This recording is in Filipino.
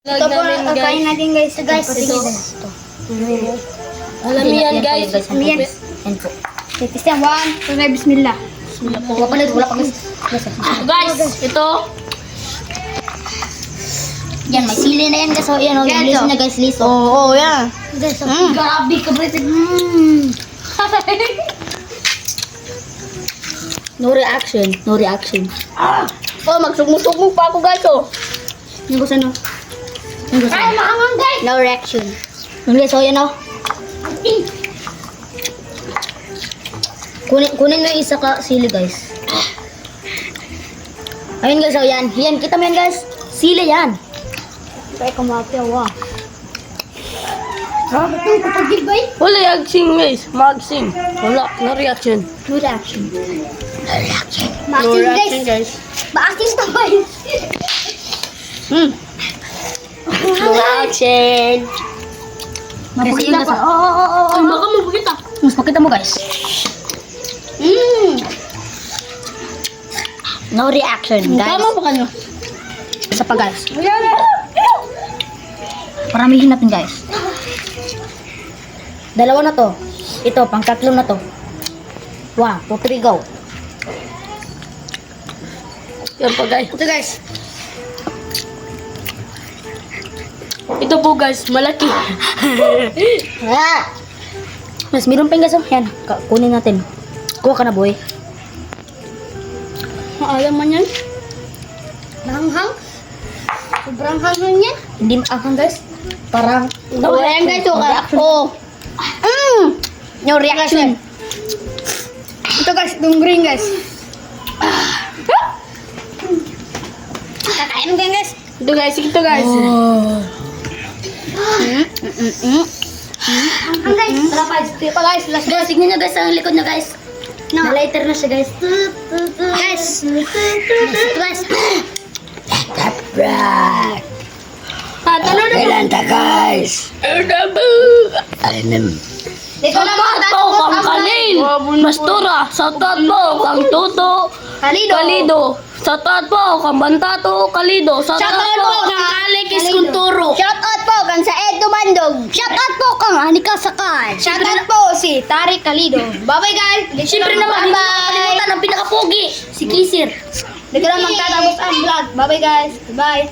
Ito po, kain natin guys. Ito. Alam mo yan, guys. Ano yan? Yan po. Titis yan. 1, 2, bismillah. Bismillah po. Wala pa guys. Guys, ito. Yan, may sili na yan guys. So, yan o. Yung liso na guys, liso. Oo, yan. Grabe ka bro. No reaction. No reaction. Oh, magsugmog-sugmog pa ako, guys, oh. Yung gusto no? Yung gusto. Ay, maangang, guys. No reaction. Yung liso, yan o. Kunin mo yung isa ka sili guys. Ayun guys, oh yan. Yan, kita mo yan guys. Sili yan. Kaya kumapya, wow. Grabe ito, kapag ba Wala yung guys. Mag-sing. Wala. No reaction. No reaction. No reaction. Ma-acting guys. Ma-acting na ba yun? No reaction. Mapakita Guys, pa. Oo. Ay, baka mabukita. Mas pakita mo guys. No reaction guys. Tama pa kanyo. Isa pa guys. Paramihin natin guys. Dalawa na to. Ito, pang tatlo na to. 1, 2, 3, go. Yan po, guys. Ito guys. Ito po, guys. Malaki. Mas meron pa yung guys. Oh. Yan, kunin natin. Kuha ka na boy. Maalam man yan. Mahanghang. Sobrang hanghang yan. Hindi maanghang guys. Parang No reaction. guys. No reaction. Ito guys, itong green guys. Kakain mo guys. Ito, guys. Ito, guys. Ang guys. Wala pa. Ito pa guys. Last guys. Tignan nyo guys ang likod nyo guys. No. Na-lighter na siya guys. Guys. Guys. Tanong na. Kailan guys? Ito na mga Tato kang kalin. Mastura. Sa tato kang tuto. Kalido. Kalido. Sa tato kang bantato. Kalido. Sa tato kang alikis kung turo. Shoutout po kan sa Ed Dumandog. Shoutout po kang Anika Sakay. Shoutout po si Tari Kalido. Bye-bye guys. Siyempre naman, hindi Bye-bye. nakakalimutan ang pinakapogi. Si Kisir. Dito lang magtatapos ang vlog. Bye-bye guys. Bye.